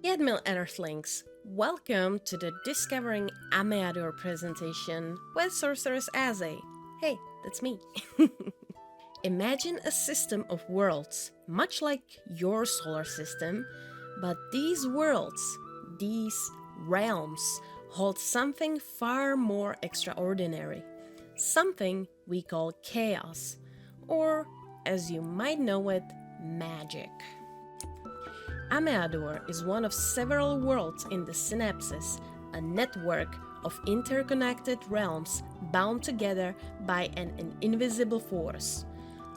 Yadmil Earthlings, welcome to the Discovering Ammeadore presentation with Sorceress Aze. Hey, that's me. Imagine a system of worlds, much like your solar system, but these worlds, these realms, hold something far more extraordinary. Something we call chaos, or as you might know it, magic. Ammeadore is one of several worlds in the Synapses, a network of interconnected realms bound together by an invisible force.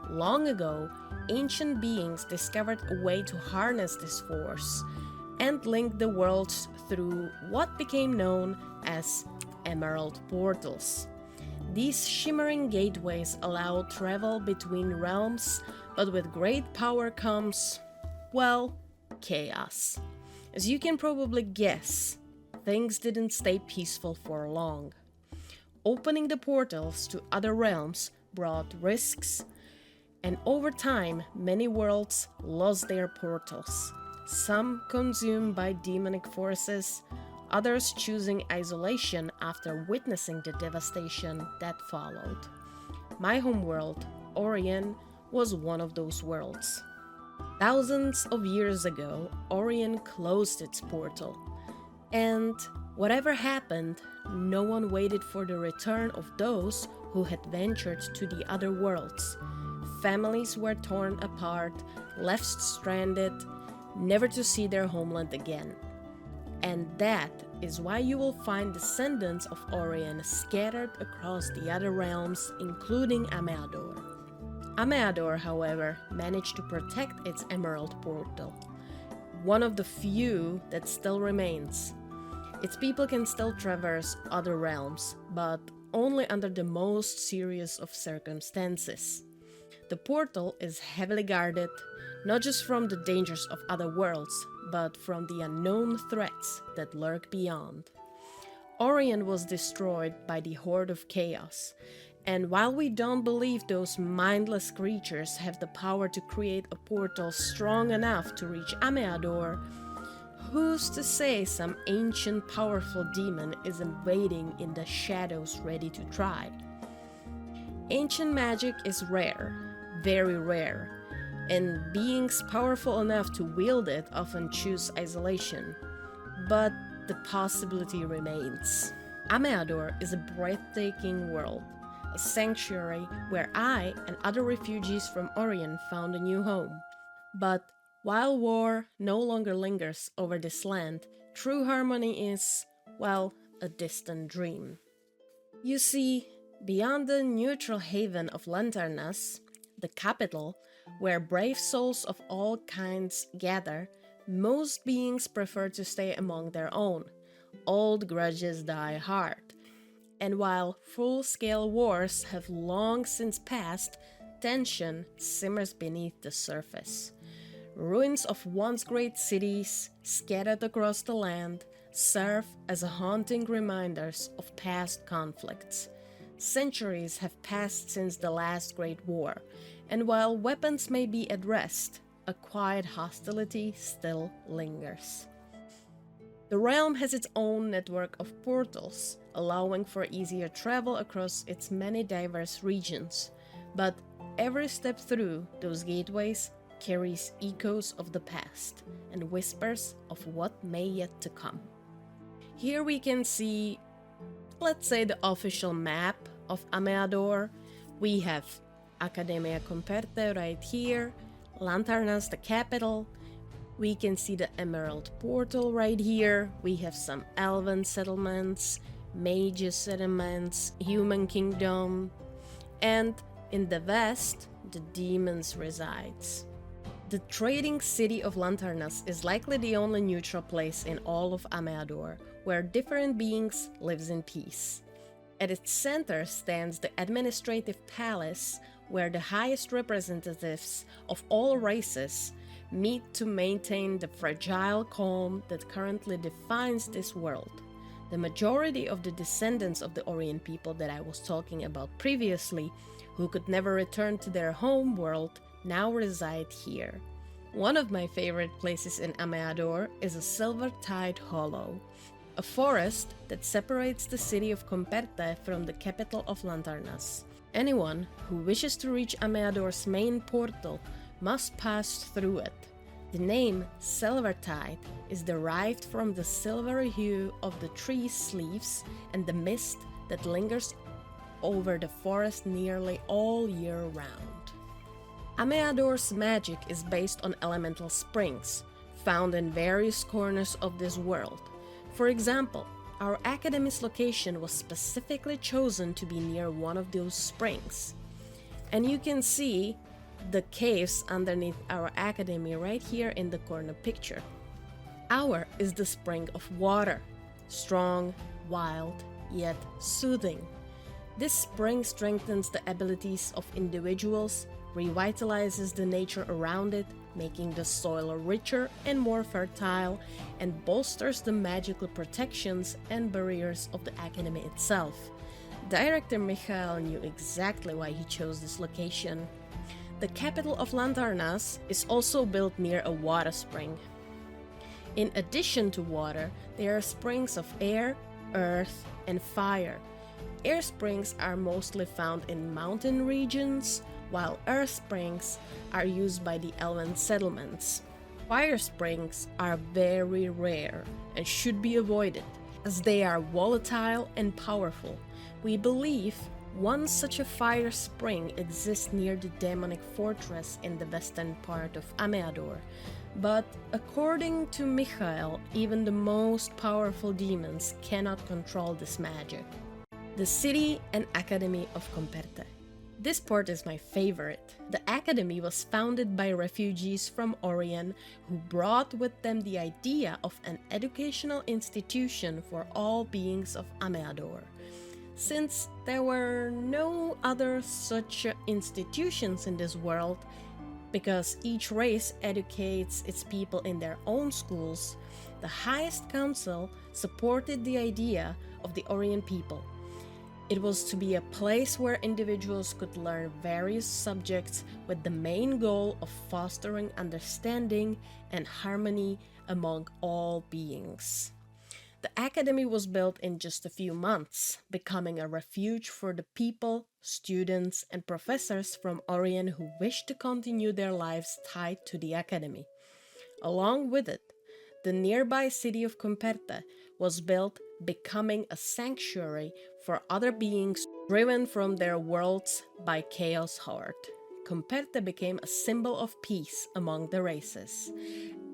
Long ago, ancient beings discovered a way to harness this force and link the worlds through what became known as emerald portals. These shimmering gateways allow travel between realms, but with great power comes, well, chaos. As you can probably guess, things didn't stay peaceful for long. Opening the portals to other realms brought risks, and over time, many worlds lost their portals, some consumed by demonic forces, others choosing isolation after witnessing the devastation that followed. My homeworld, Orion, was one of those worlds. Thousands of years ago, Orion closed its portal, and whatever happened, no one waited for the return of those who had ventured to the other worlds. Families were torn apart, left stranded, never to see their homeland again. And that is why you will find descendants of Orion scattered across the other realms, including Ammeadore. Ammeadore, however, managed to protect its emerald portal, one of the few that still remains. Its people can still traverse other realms, but only under the most serious of circumstances. The portal is heavily guarded, not just from the dangers of other worlds, but from the unknown threats that lurk beyond. Orion was destroyed by the Horde of Chaos, and while we don't believe those mindless creatures have the power to create a portal strong enough to reach Ammeadore, who's to say some ancient powerful demon isn't waiting in the shadows ready to try? Ancient magic is rare, very rare, and beings powerful enough to wield it often choose isolation. But the possibility remains. Ammeadore is a breathtaking world, a sanctuary where I and other refugees from Orion found a new home. But while war no longer lingers over this land, true harmony is, well, a distant dream. You see, beyond the neutral haven of Lanternas, the capital, where brave souls of all kinds gather, most beings prefer to stay among their own. Old grudges die hard. And while full-scale wars have long since passed, tension simmers beneath the surface. Ruins of once great cities, scattered across the land, serve as haunting reminders of past conflicts. Centuries have passed since the last Great War, and while weapons may be at rest, a quiet hostility still lingers. The realm has its own network of portals, allowing for easier travel across its many diverse regions, but every step through those gateways carries echoes of the past and whispers of what may yet to come. Here we can see, let's say, the official map of Ammeadore. We have Academia Comperte right here, Lanternas the capital. We can see the Emerald Portal right here. We have some elven settlements, mages settlements, human kingdom, and in the west, the demons resides. The trading city of Lanternas is likely the only neutral place in all of Ammeadore where different beings lives in peace. At its center stands the administrative palace where the highest representatives of all races meet to maintain the fragile calm that currently defines this world. The majority of the descendants of the Orion people that I was talking about previously, who could never return to their home world, now reside here. One of my favorite places in Ammeadore is a Silver Tide Hollow, a forest that separates the city of Comperte from the capital of Lanternas. Anyone who wishes to reach Ammeadore's main portal must pass through it. The name Silvertide is derived from the silvery hue of the tree's leaves and the mist that lingers over the forest nearly all year round. Ammeadore's magic is based on elemental springs, found in various corners of this world. For example, our academy's location was specifically chosen to be near one of those springs. And you can see the caves underneath our academy right here in the corner picture. Our is the spring of water, strong, wild, yet soothing. This spring strengthens the abilities of individuals, revitalizes the nature around it, making the soil richer and more fertile, and bolsters the magical protections and barriers of the academy itself. Director Michael knew exactly why he chose this location. The capital of Lanternas is also built near a water spring. In addition to water, there are springs of air, earth, and fire. Air springs are mostly found in mountain regions, while earth springs are used by the elven settlements. Fire springs are very rare and should be avoided, as they are volatile and powerful. We believe one such a fire spring exists near the demonic fortress in the western part of Ammeadore, but according to Michael, even the most powerful demons cannot control this magic. The city and academy of Comperte. This part is my favorite. The academy was founded by refugees from Orien who brought with them the idea of an educational institution for all beings of Ammeadore. Since there were no other such institutions in this world, because each race educates its people in their own schools, the highest council supported the idea of the Orien people. It was to be a place where individuals could learn various subjects with the main goal of fostering understanding and harmony among all beings. The academy was built in just a few months, becoming a refuge for the people, students, and professors from Orien who wished to continue their lives tied to the academy. Along with it, the nearby city of Comperte was built, becoming a sanctuary for other beings driven from their worlds by Chaos Heart. Comperte became a symbol of peace among the races,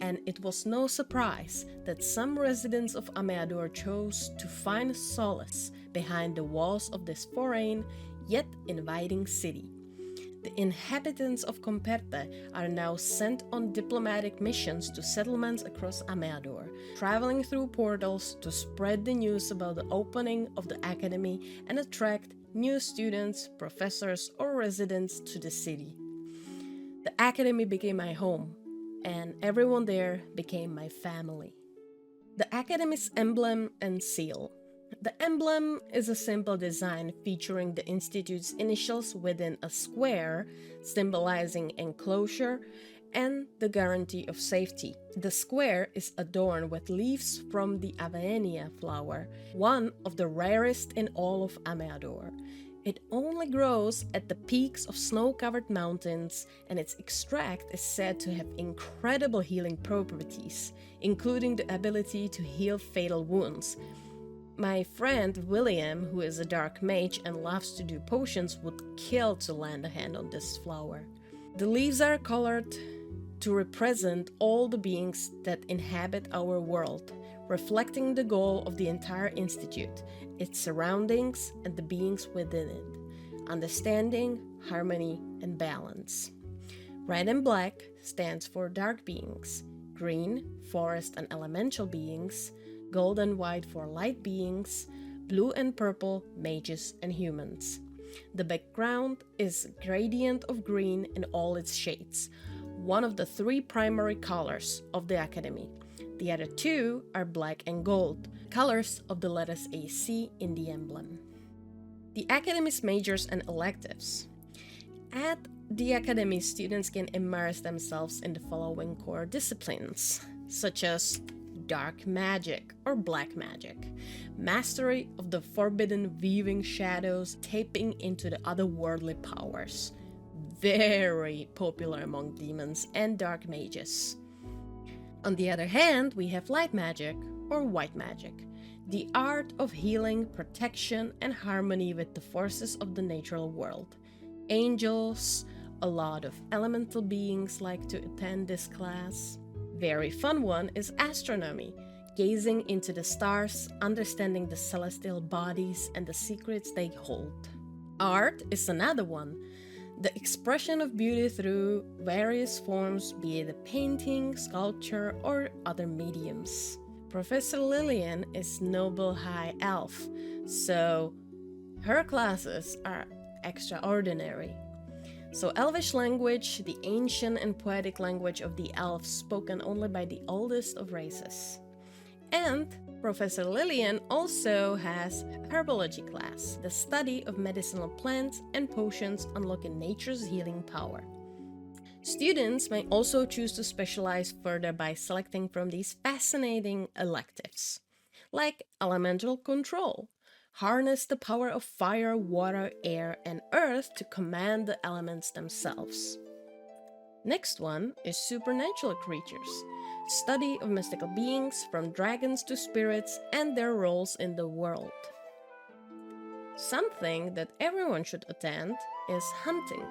and it was no surprise that some residents of Ammeadore chose to find solace behind the walls of this foreign yet inviting city. The inhabitants of Comperte are now sent on diplomatic missions to settlements across Ammeadore, traveling through portals to spread the news about the opening of the academy and attract new students, professors, or residents to the city. The academy became my home, and everyone there became my family. The academy's emblem and seal. The emblem is a simple design featuring the institute's initials within a square, symbolizing enclosure and the guarantee of safety. The square is adorned with leaves from the Avenia flower, one of the rarest in all of Ammeadore. It only grows at the peaks of snow-covered mountains, and its extract is said to have incredible healing properties, including the ability to heal fatal wounds. My friend William, who is a dark mage and loves to do potions, would kill to land a hand on this flower. The leaves are colored to represent all the beings that inhabit our world, reflecting the goal of the entire institute, its surroundings, and the beings within it: understanding, harmony, and balance. Red and black stands for dark beings, green, forest and elemental beings, gold and white for light beings, blue and purple, mages and humans. The background is a gradient of green in all its shades, one of the three primary colors of the academy. The other two are black and gold, colors of the letters AC in the emblem. The academy's majors and electives. At the Academy, students can immerse themselves in the following core disciplines, such as dark magic or black magic, mastery of the forbidden weaving shadows, tapping into the otherworldly powers, very popular among demons and dark mages. On the other hand, we have light magic or white magic, the art of healing, protection, and harmony with the forces of the natural world. Angels, a lot of elemental beings like to attend this class. Very fun one is astronomy, gazing into the stars, understanding the celestial bodies and the secrets they hold. Art is another one, the expression of beauty through various forms, be it a painting, sculpture, or other mediums. Professor Lillian is Noble High Elf, so her classes are extraordinary. So Elvish language, the ancient and poetic language of the elves spoken only by the oldest of races. And Professor Lillian also has herbology class, the study of medicinal plants and potions unlocking nature's healing power. Students may also choose to specialize further by selecting from these fascinating electives, like elemental control. Harness the power of fire, water, air, and earth to command the elements themselves. Next one is supernatural creatures, study of mystical beings from dragons to spirits and their roles in the world. Something that everyone should attend is hunting,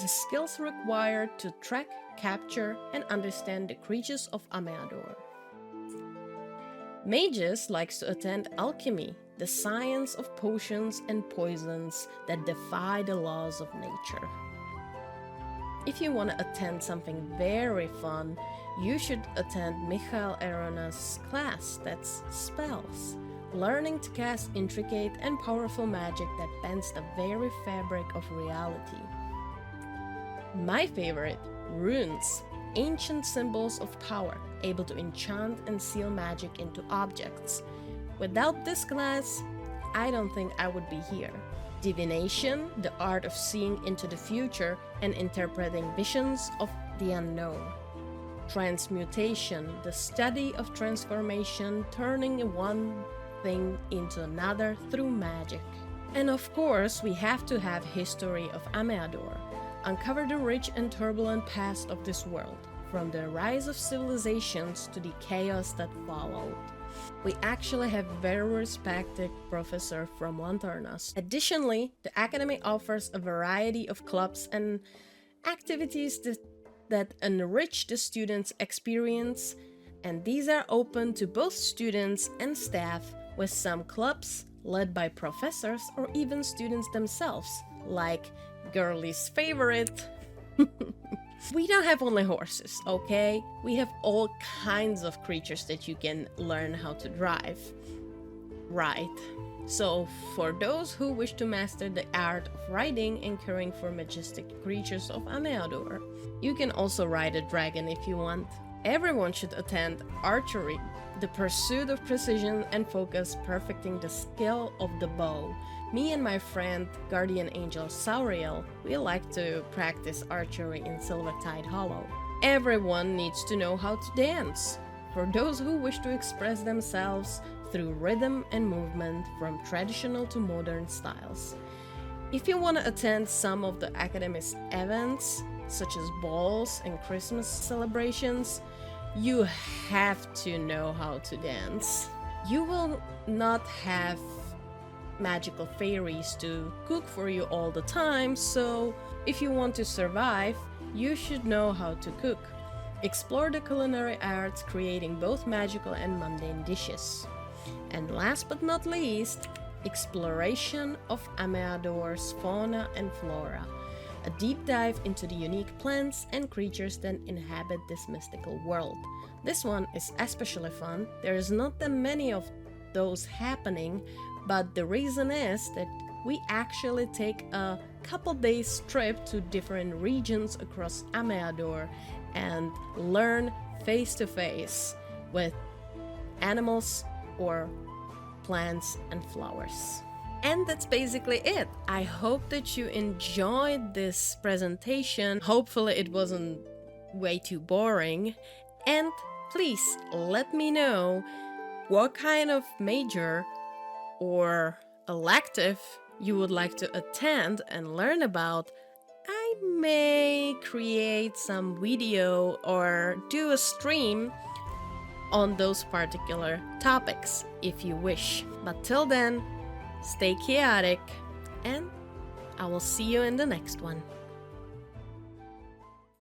the skills required to track, capture, and understand the creatures of Ammeadore. Mages likes to attend alchemy, the science of potions and poisons that defy the laws of nature. If you want to attend something very fun, you should attend Michael Arona's class, that's spells, learning to cast intricate and powerful magic that bends the very fabric of reality. My favorite, runes, ancient symbols of power, able to enchant and seal magic into objects. Without this class, I don't think I would be here. Divination, the art of seeing into the future and interpreting visions of the unknown. Transmutation, the study of transformation, turning one thing into another through magic. And of course, we have to have history of Ammeadore. Uncover the rich and turbulent past of this world, from the rise of civilizations to the chaos that followed. We actually have a very respected professor from Lanternas. Additionally, the Academy offers a variety of clubs and activities that enrich the students' experience, and these are open to both students and staff, with some clubs led by professors or even students themselves, like Girlie's favorite. We don't have only horses, okay? We have all kinds of creatures that you can learn how to drive. Right. So, for those who wish to master the art of riding and caring for majestic creatures of Ammeadore, you can also ride a dragon if you want. Everyone should attend archery, the pursuit of precision and focus, perfecting the skill of the bow. Me and my friend, guardian angel Sauriel, we like to practice archery in Silvertide Hollow. Everyone needs to know how to dance, for those who wish to express themselves through rhythm and movement from traditional to modern styles. If you want to attend some of the Academy's events, such as balls and Christmas celebrations, you have to know how to dance. You will not have magical fairies to cook for you all the time, so if you want to survive, you should know how to cook. Explore the culinary arts, creating both magical and mundane dishes. And last but not least, exploration of Ammeadore's fauna and flora. A deep dive into the unique plants and creatures that inhabit this mystical world. This one is especially fun. There is not that many of those happening, but the reason is that we actually take a couple days trip to different regions across Ammeadore and learn face to face with animals or plants and flowers. And that's basically it. I hope that you enjoyed this presentation. Hopefully it wasn't way too boring. And please let me know what kind of major or elective you would like to attend and learn about. I may create some video or do a stream on those particular topics if you wish. But till then, stay chaotic, and I will see you in the next one.